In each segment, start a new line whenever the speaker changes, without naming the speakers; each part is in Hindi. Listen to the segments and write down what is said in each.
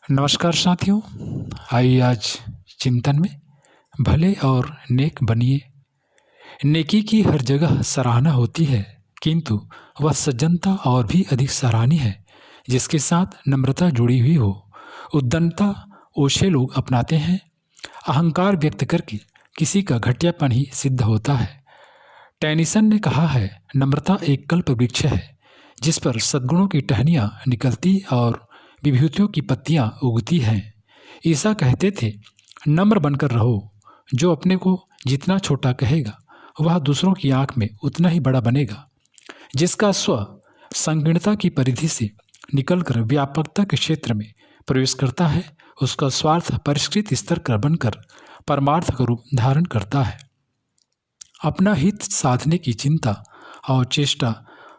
नमस्कार साथियों। आइए आज चिंतन में भले और नेक बनिए। नेकी की हर जगह सराहना होती है, किंतु वह सज्जनता और भी अधिक सराहनीय है जिसके साथ नम्रता जुड़ी हुई हो। उद्दंडता ओछे लोग अपनाते हैं। अहंकार व्यक्त करके किसी का घटियापन ही सिद्ध होता है। टेनिसन ने कहा है, नम्रता एक कल्प वृक्ष है जिस पर सद्गुणों की टहनियाँ निकलती और विभूतियों की पत्तियाँ उगती हैं। ईसा कहते थे, नम्र बनकर रहो। जो अपने को जितना छोटा कहेगा वह दूसरों की आंख में उतना ही बड़ा बनेगा। जिसका स्व संकीर्णता की परिधि से निकलकर व्यापकता के क्षेत्र में प्रवेश करता है, उसका स्वार्थ परिष्कृत स्तर का बनकर परमार्थ का रूप धारण करता है। अपना हित साधने की चिंता और चेष्टा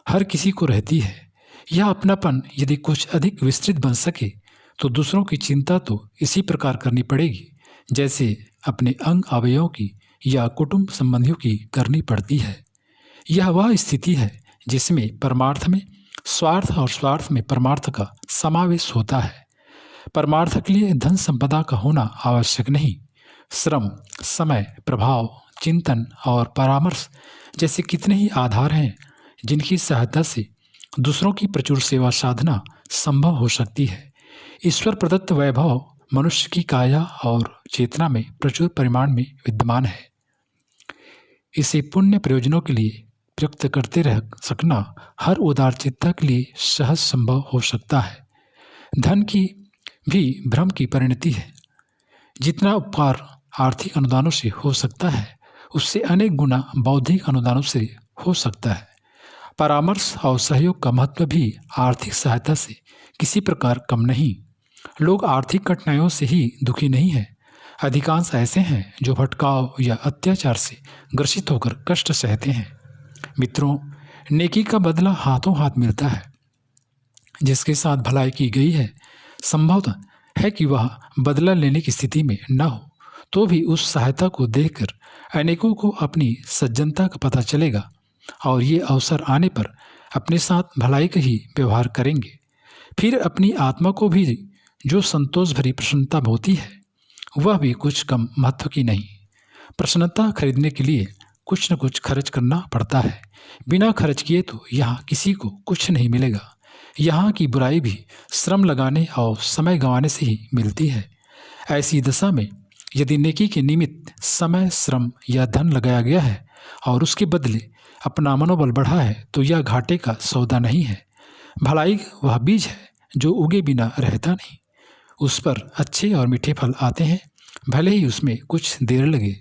हर किसी को रहती है। यह अपनापन यदि कुछ अधिक विस्तृत बन सके तो दूसरों की चिंता तो इसी प्रकार करनी पड़ेगी जैसे अपने अंग अवयवों की या कुटुंब संबंधियों की करनी पड़ती है। यह वह स्थिति है जिसमें परमार्थ में स्वार्थ और स्वार्थ में परमार्थ का समावेश होता है। परमार्थ के लिए धन संपदा का होना आवश्यक नहीं। श्रम, समय, प्रभाव, चिंतन और परामर्श जैसे कितने ही आधार हैं जिनकी सहायता से दूसरों की प्रचुर सेवा साधना संभव हो सकती है। ईश्वर प्रदत्त वैभव मनुष्य की काया और चेतना में प्रचुर परिमाण में विद्यमान है। इसे पुण्य प्रयोजनों के लिए प्रयुक्त करते रह सकना हर उदारचित्ता के लिए सहज संभव हो सकता है। धन की भी भ्रम की परिणति है। जितना उपकार आर्थिक अनुदानों से हो सकता है उससे अनेक गुना बौद्धिक अनुदानों से हो सकता है। परामर्श और सहयोग का महत्व भी आर्थिक सहायता से किसी प्रकार कम नहीं। लोग आर्थिक कठिनाइयों से ही दुखी नहीं हैं। अधिकांश ऐसे हैं जो भटकाव या अत्याचार से ग्रसित होकर कष्ट सहते हैं। मित्रों, नेकी का बदला हाथों हाथ मिलता है। जिसके साथ भलाई की गई है संभवतः है कि वह बदला लेने की स्थिति में न हो, तो भी उस सहायता को देखकर अनेकों को अपनी सज्जनता का पता चलेगा और ये अवसर आने पर अपने साथ भलाई का ही व्यवहार करेंगे। फिर अपनी आत्मा को भी जो संतोष भरी प्रसन्नता होती है वह भी कुछ कम महत्व की नहीं। प्रसन्नता खरीदने के लिए कुछ न कुछ खर्च करना पड़ता है। बिना खर्च किए तो यहाँ किसी को कुछ नहीं मिलेगा। यहाँ की बुराई भी श्रम लगाने और समय गंवाने से ही मिलती है। ऐसी दशा में यदि नेकी के निमित्त समय, श्रम या धन लगाया गया है और उसके बदले अपना मनोबल बढ़ा है तो यह घाटे का सौदा नहीं है। भलाई वह बीज है जो उगे बिना रहता नहीं। उस पर अच्छे और मीठे फल आते हैं, भले ही उसमें कुछ देर लगे।